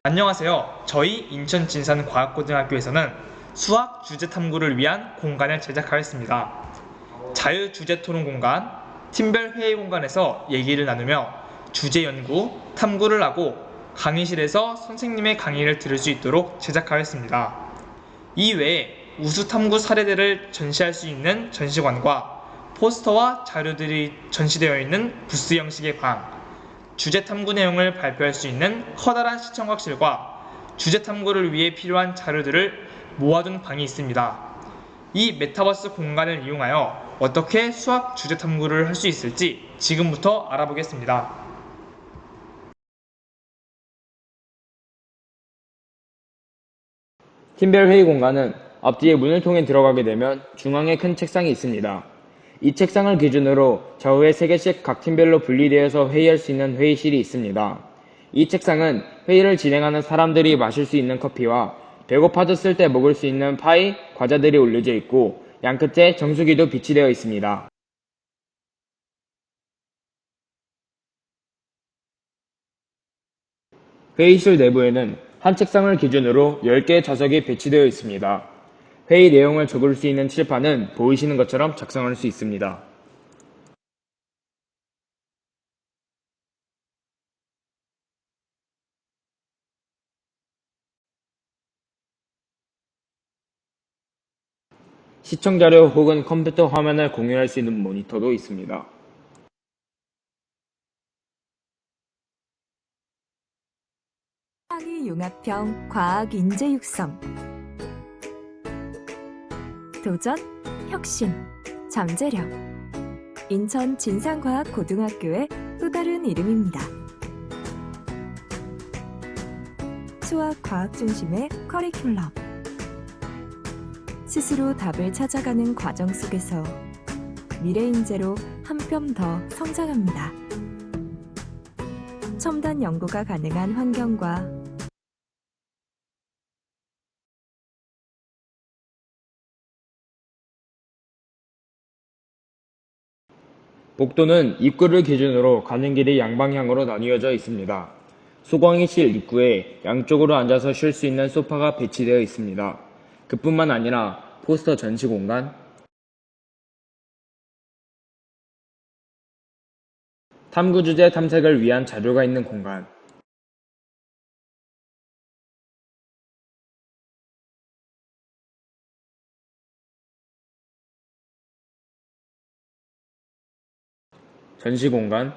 안녕하세요. 저희 인천진산과학고등학교에서는 수학 주제 탐구를 위한 공간을 제작하였습니다. 자유주제 토론 공간, 팀별 회의 공간에서 얘기를 나누며 주제 연구, 탐구를 하고 강의실에서 선생님의 강의를 들을 수 있도록 제작하였습니다. 이외에 우수 탐구 사례들을 전시할 수 있는 전시관과 포스터와 자료들이 전시되어 있는 부스 형식의 방, 주제 탐구 내용을 발표할 수 있는 커다란 시청각실과 주제 탐구를 위해 필요한 자료들을 모아둔 방이 있습니다. 이 메타버스 공간을 이용하여 어떻게 수학 주제 탐구를 할 수 있을지 지금부터 알아보겠습니다. 팀별 회의 공간은 앞뒤에 문을 통해 들어가게 되면 중앙에 큰 책상이 있습니다. 이 책상을 기준으로 좌우에 3개씩 각 팀별로 분리되어서 회의할 수 있는 회의실이 있습니다. 이 책상은 회의를 진행하는 사람들이 마실 수 있는 커피와 배고파졌을 때 먹을 수 있는 파이, 과자들이 올려져 있고 양끝에 정수기도 비치되어 있습니다. 회의실 내부에는 한 책상을 기준으로 10개의 좌석이 배치되어 있습니다. 회의 내용을 적을 수 있는 칠판은 보이시는 것처럼 작성할 수 있습니다. 시청 자료 혹은 컴퓨터 화면을 공유할 수 있는 모니터도 있습니다. 창의 융합형 과학 인재 육성 도전, 혁신, 잠재력 인천 진산과학고등학교의 또 다른 이름입니다. 수학 과학 중심의 커리큘럼 스스로 답을 찾아가는 과정 속에서 미래 인재로 한 뼘 더 성장합니다. 첨단 연구가 가능한 환경과 복도는 입구를 기준으로 가는 길이 양방향으로 나뉘어져 있습니다. 소광의실 입구에 양쪽으로 앉아서 쉴 수 있는 소파가 배치되어 있습니다. 그뿐만 아니라 포스터 전시 공간, 탐구 주제 탐색을 위한 자료가 있는 공간, 전시 공간,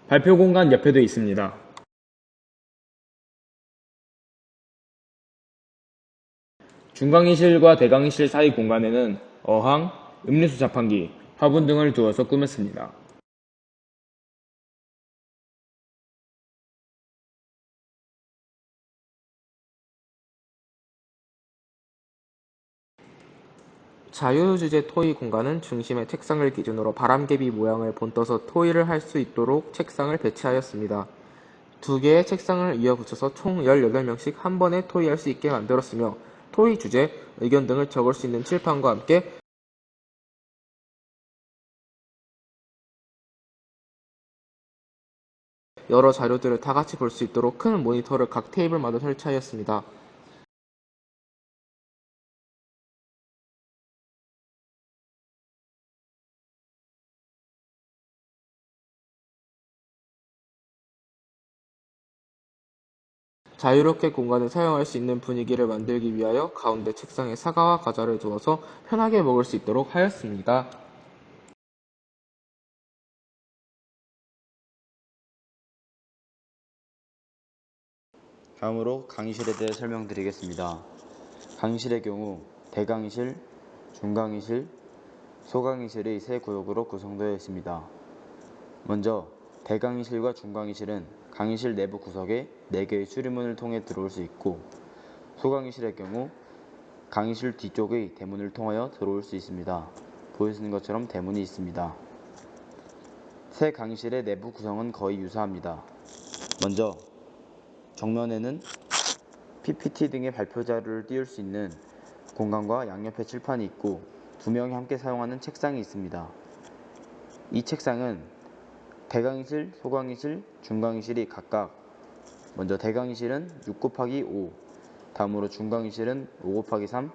발표 공간 옆에도 있습니다. 중강의실과 대강의실 사이 공간에는 어항, 음료수 자판기, 화분 등을 두어서 꾸몄습니다. 자유주제 토의 공간은 중심의 책상을 기준으로 바람개비 모양을 본떠서 토의를 할 수 있도록 책상을 배치하였습니다. 2개의 책상을 이어붙여서 총 18명씩 한 번에 토의할 수 있게 만들었으며 토의 주제, 의견 등을 적을 수 있는 칠판과 함께 여러 자료들을 다 같이 볼 수 있도록 큰 모니터를 각 테이블마다 설치하였습니다. 자유롭게 공간을 사용할 수 있는 분위기를 만들기 위하여 가운데 책상에 사과와 과자를 두어서 편하게 먹을 수 있도록 하였습니다. 다음으로 강의실에 대해 설명드리겠습니다. 강의실의 경우 대강의실, 중강의실, 소강의실의 세 구역으로 구성되어 있습니다. 먼저 대강의실과 중강의실은 강의실 내부 구석에 4개의 수리문을 통해 들어올 수 있고, 소강의실의 경우 강의실 뒤쪽의 대문을 통하여 들어올 수 있습니다. 보시는 것처럼 대문이 있습니다. 세 강의실의 내부 구성은 거의 유사합니다. 먼저 정면에는 PPT 등의 발표 자료를 띄울 수 있는 공간과 양옆에 칠판이 있고 2명이 함께 사용하는 책상이 있습니다. 이 책상은 대강의실, 소강의실, 중강의실이 각각 먼저 대강의실은 6 곱하기 5, 다음으로 중강의실은 5 곱하기 3,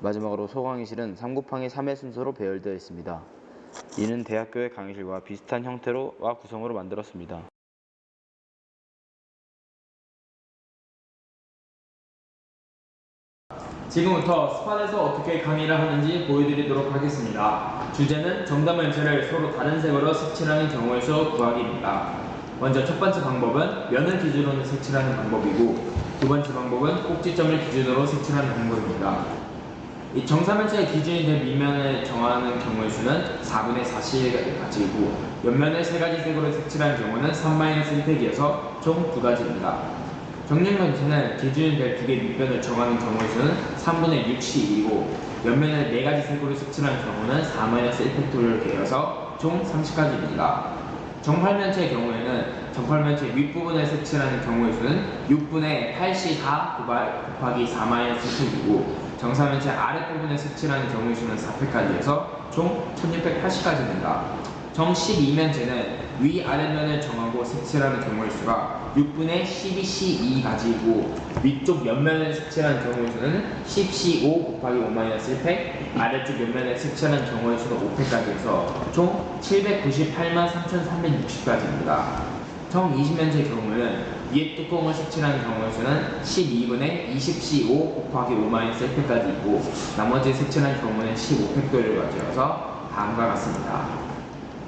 마지막으로 소강의실은 3 곱하기 3의 순서로 배열되어 있습니다. 이는 대학교의 강의실과 비슷한 형태와 구성으로 만들었습니다. 지금부터 스팟에서 어떻게 강의를 하는지 보여드리도록 하겠습니다. 주제는 정답면체를 서로 다른 색으로 색칠하는 경우의 수 구하기입니다. 먼저 첫 번째 방법은 면을 기준으로 색칠하는 방법이고, 두 번째 방법은 꼭지점을 기준으로 색칠하는 방법입니다. 이 정사면체의 기준이 된 밑면을 정하는 경우의 수는 4분의 4씩을 가지고, 옆면을 세 가지 색으로 색칠하는 경우는 3-1팩이어서 총 2가지입니다. 정육면체는 기준이 될 두 개 밑변을 정하는 경우의 수는 3분의 6씩이고, 옆면을 네 가지 색으로 색칠하는 경우는 4-1팩토리를 계여서 총 30가지입니다. 정팔면체의 경우에는 정팔면체 윗부분을 색칠하는 경우의 수는 6분의 8C4 곱하기 4-1팩이고, 정사면체 아랫부분을 색칠하는 경우의 수는 4팩까지여서 총 1680까지입니다. 정 12면체는 위아랫면을 정하고 색칠하는 경우의 수가 6분의 12C2가지이고, 위쪽 옆면을 색칠하는 경우의 수는 10C5 곱하기 5-1팩, 아래쪽 옆면을 색칠하는 경우의 수는 5팩까지여서 총 798만 3360가지입니다. 정 20면체의 경우에는 위에 뚜껑을 색칠하는 경우의 수는 12분의 20C5 곱하기 5-1팩까지이고, 나머지 색칠하는 경우는 15팩토리를 가지어서 다음과 같습니다.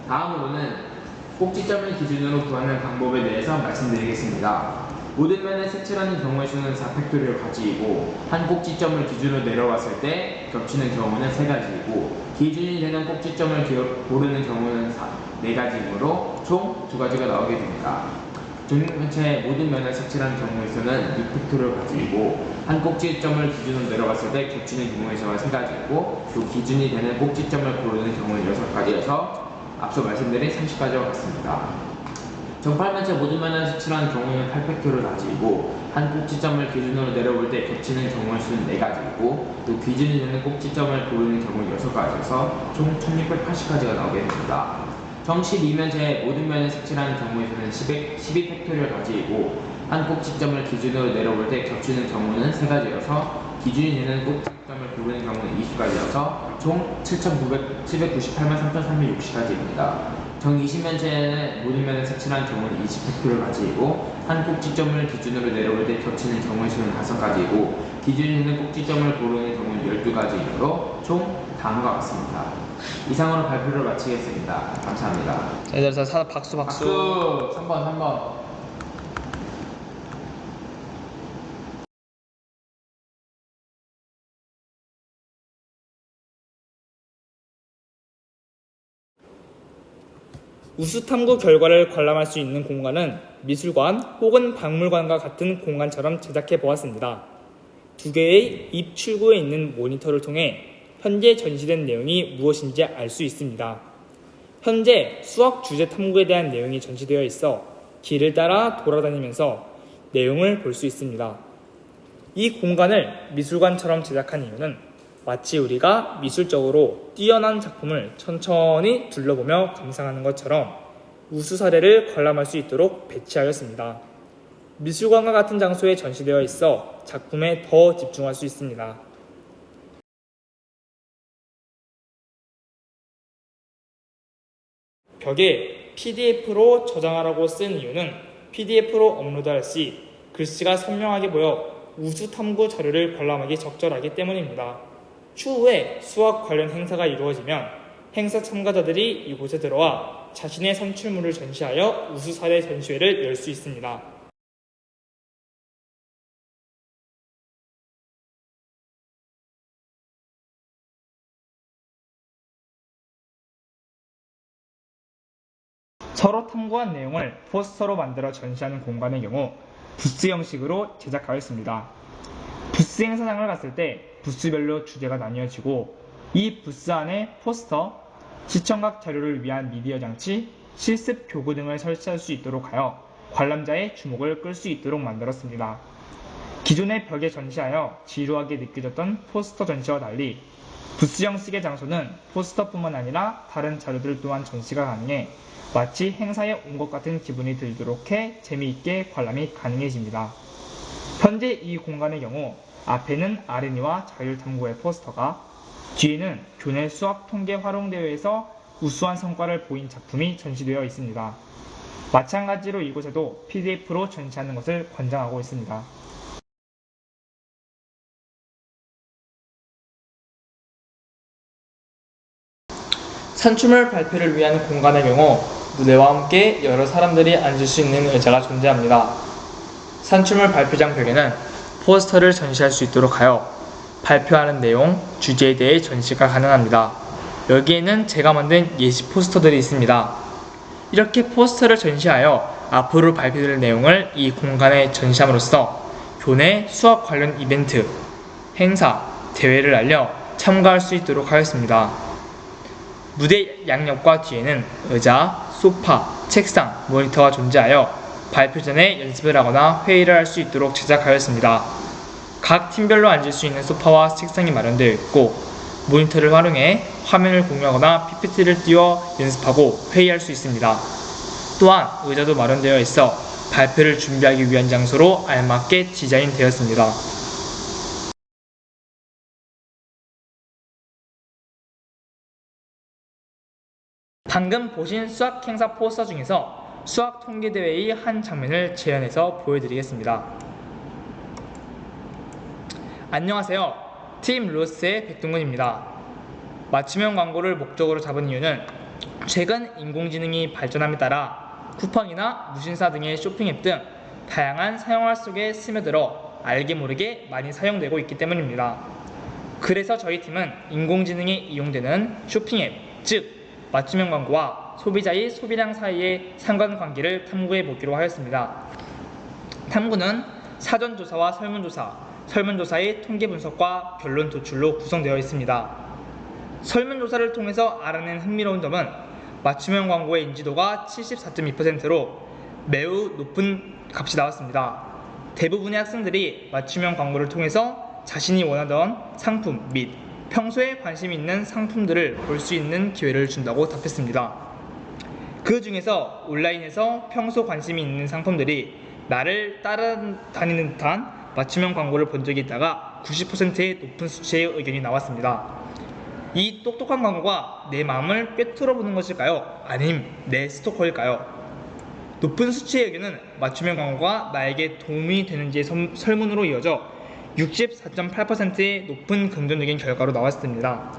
다음으로는 꼭지점을 기준으로 구하는 방법에 대해서 말씀드리겠습니다. 모든 면을 색칠하는 경우의 수는 4팩토리를 가지고, 한 꼭지점을 기준으로 내려왔을 때 겹치는 경우는 3가지이고, 기준이 되는 꼭지점을 고르는 경우는 4가지이므로 총 2가지가 나오게 됩니다. 정육면체의 모든 면을 색칠하는 경우의 수는 6팩토리를 가지고, 한 꼭지점을 기준으로 내려갔을 때 겹치는 경우의 수가 3가지이고, 또 기준이 되는 꼭지점을 고르는 경우는 6가지여서 앞서 말씀드린 30가지와 같습니다. 정팔면체 모든 면을 색칠하는 경우는 8팩토리를 가지고, 한 꼭지점을 기준으로 내려볼 때 겹치는 경우의 수는 4가지이고, 또 기준이 되는 꼭지점을 고르는 경우는 6가지여서 총 1680가지가 나오게 됩니다. 정 12면체의 모든 면을 색칠하는 경우의 수는 12팩토리를 가지고, 한 꼭지점을 기준으로 내려볼 때 겹치는 경우는 3가지여서 기준이 되는 꼭지점을 고르는 경우는 20가지여서 총 798만 3360가지입니다. 정 20면체는 모든 면을 색칠하는 경우는 20팩토리를 가지고, 한 꼭지점을 기준으로 내려올 때 겹치는 경우의 수는 5가지이고, 기준이 되는 꼭지점을 고르는 경우는 12가지이므로 총 다음과 같습니다. 이상으로 발표를 마치겠습니다. 감사합니다. 자, 얘들아, 박수. 3번. 우수 탐구 결과를 관람할 수 있는 공간은 미술관 혹은 박물관과 같은 공간처럼 제작해 보았습니다. 두 개의 입 출구에 있는 모니터를 통해 현재 전시된 내용이 무엇인지 알 수 있습니다. 현재 수학 주제 탐구에 대한 내용이 전시되어 있어 길을 따라 돌아다니면서 내용을 볼 수 있습니다. 이 공간을 미술관처럼 제작한 이유는 마치 우리가 미술적으로 뛰어난 작품을 천천히 둘러보며 감상하는 것처럼 우수 사례를 관람할 수 있도록 배치하였습니다. 미술관과 같은 장소에 전시되어 있어 작품에 더 집중할 수 있습니다. 벽에 PDF로 저장하라고 쓴 이유는 PDF로 업로드할 시 글씨가 선명하게 보여 우수 탐구 자료를 관람하기 적절하기 때문입니다. 추후에 수학 관련 행사가 이루어지면 행사 참가자들이 이곳에 들어와 자신의 산출물을 전시하여 우수 사례 전시회를 열 수 있습니다. 서로 탐구한 내용을 포스터로 만들어 전시하는 공간의 경우 부스 형식으로 제작하였습니다. 부스 행사장을 갔을 때 부스별로 주제가 나뉘어지고, 이 부스 안에 포스터, 시청각 자료를 위한 미디어 장치, 실습 교구 등을 설치할 수 있도록 하여 관람자의 주목을 끌 수 있도록 만들었습니다. 기존의 벽에 전시하여 지루하게 느껴졌던 포스터 전시와 달리 부스형 시계 장소는 포스터뿐만 아니라 다른 자료들 또한 전시가 가능해 마치 행사에 온 것 같은 기분이 들도록 해 재미있게 관람이 가능해집니다. 현재 이 공간의 경우 앞에는 R&E와 자율탐구의 포스터가, 뒤에는 교내 수학 통계 활용대회에서 우수한 성과를 보인 작품이 전시되어 있습니다. 마찬가지로 이곳에도 PDF로 전시하는 것을 권장하고 있습니다. 산출물 발표를 위한 공간의 경우 무대와 함께 여러 사람들이 앉을 수 있는 의자가 존재합니다. 산출물 발표장 벽에는 포스터를 전시할 수 있도록 하여 발표하는 내용, 주제에 대해 전시가 가능합니다. 여기에는 제가 만든 예시 포스터들이 있습니다. 이렇게 포스터를 전시하여 앞으로 발표될 내용을 이 공간에 전시함으로써 교내 수학 관련 이벤트, 행사, 대회를 알려 참가할 수 있도록 하였습니다. 무대 양옆과 뒤에는 의자, 소파, 책상, 모니터가 존재하여 발표 전에 연습을 하거나 회의를 할 수 있도록 제작하였습니다. 각 팀별로 앉을 수 있는 소파와 책상이 마련되어 있고 모니터를 활용해 화면을 공유하거나 PPT를 띄워 연습하고 회의할 수 있습니다. 또한 의자도 마련되어 있어 발표를 준비하기 위한 장소로 알맞게 디자인되었습니다. 방금 보신 수학 행사 포스터 중에서 수학 통계대회의 한 장면을 재현해서 보여드리겠습니다. 안녕하세요. 팀 로스의 백동근입니다. 맞춤형 광고를 목적으로 잡은 이유는 최근 인공지능이 발전함에 따라 쿠팡이나 무신사 등의 쇼핑 앱 등 다양한 사용활 속에 스며들어 알게 모르게 많이 사용되고 있기 때문입니다. 그래서 저희 팀은 인공지능이 이용되는 쇼핑 앱, 즉 맞춤형 광고와 소비자의 소비량 사이의 상관관계를 탐구해 보기로 하였습니다. 탐구는 사전조사와 설문조사, 설문조사의 통계 분석과 결론 도출로 구성되어 있습니다. 설문조사를 통해서 알아낸 흥미로운 점은 맞춤형 광고의 인지도가 74.2%로 매우 높은 값이 나왔습니다. 대부분의 학생들이 맞춤형 광고를 통해서 자신이 원하던 상품 및 평소에 관심이 있는 상품들을 볼 수 있는 기회를 준다고 답했습니다. 그 중에서 온라인에서 평소 관심이 있는 상품들이 나를 따라다니는 듯한 맞춤형 광고를 본 적이 있다가 90%의 높은 수치의 의견이 나왔습니다. 이 똑똑한 광고가 내 마음을 꿰뚫어보는 것일까요? 아님 내 스토커일까요? 높은 수치의 의견은 맞춤형 광고가 나에게 도움이 되는지의 설문으로 이어져 64.8%의 높은 긍정적인 결과로 나왔습니다.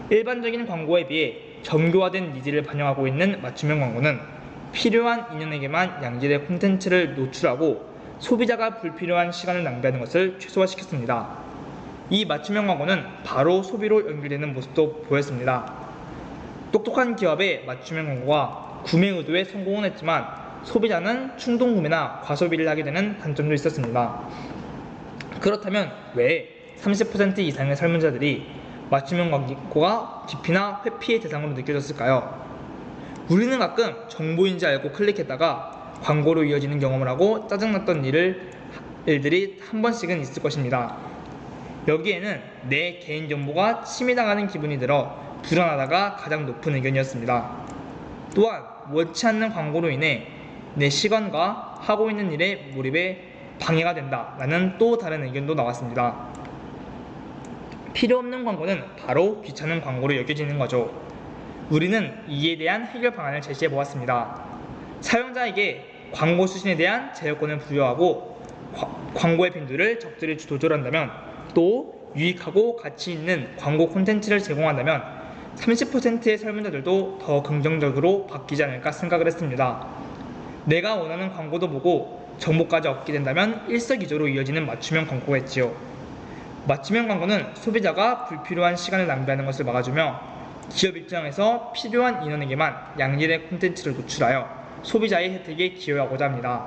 일반적인 광고에 비해 정교화된 니즈를 반영하고 있는 맞춤형 광고는 필요한 인원에게만 양질의 콘텐츠를 노출하고 소비자가 불필요한 시간을 낭비하는 것을 최소화시켰습니다. 이 맞춤형 광고는 바로 소비로 연결되는 모습도 보였습니다. 똑똑한 기업의 맞춤형 광고가 구매 의도에 성공은 했지만 소비자는 충동 구매나 과소비를 하게 되는 단점도 있었습니다. 그렇다면 왜 30% 이상의 설문자들이 맞춤형 광고가 기피나 회피의 대상으로 느껴졌을까요? 우리는 가끔 정보인지 알고 클릭했다가 광고로 이어지는 경험을 하고 짜증났던 일들이 한 번씩은 있을 것입니다. 여기에는 내 개인정보가 침해당하는 기분이 들어 불안하다가 가장 높은 의견이었습니다. 또한 원치 않는 광고로 인해 내 시간과 하고 있는 일에 몰입에 방해가 된다라는 또 다른 의견도 나왔습니다. 필요 없는 광고는 바로 귀찮은 광고로 여겨지는 거죠. 우리는 이에 대한 해결 방안을 제시해 보았습니다. 사용자에게 광고 수신에 대한 제어권을 부여하고 광고의 빈도를 적절히 조절한다면, 또 유익하고 가치 있는 광고 콘텐츠를 제공한다면 30%의 설문자들도 더 긍정적으로 바뀌지 않을까 생각을 했습니다. 내가 원하는 광고도 보고 정보까지 얻게 된다면 일석이조로 이어지는 맞춤형 광고겠지요. 맞춤형 광고는 소비자가 불필요한 시간을 낭비하는 것을 막아주며 기업 입장에서 필요한 인원에게만 양질의 콘텐츠를 노출하여 소비자의 혜택에 기여하고자 합니다.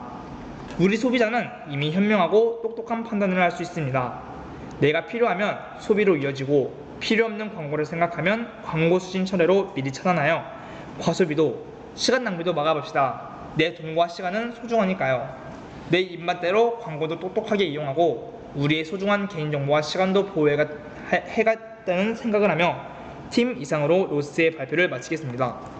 우리 소비자는 이미 현명하고 똑똑한 판단을 할 수 있습니다. 내가 필요하면 소비로 이어지고 필요 없는 광고를 생각하면 광고 수신 철회로 미리 차단하여 과소비도 시간 낭비도 막아봅시다. 내 돈과 시간은 소중하니까요. 내 입맛대로 광고도 똑똑하게 이용하고 우리의 소중한 개인정보와 시간도 보호해가 해야겠다는 생각을 하며 팀 이상으로 로스의 발표를 마치겠습니다.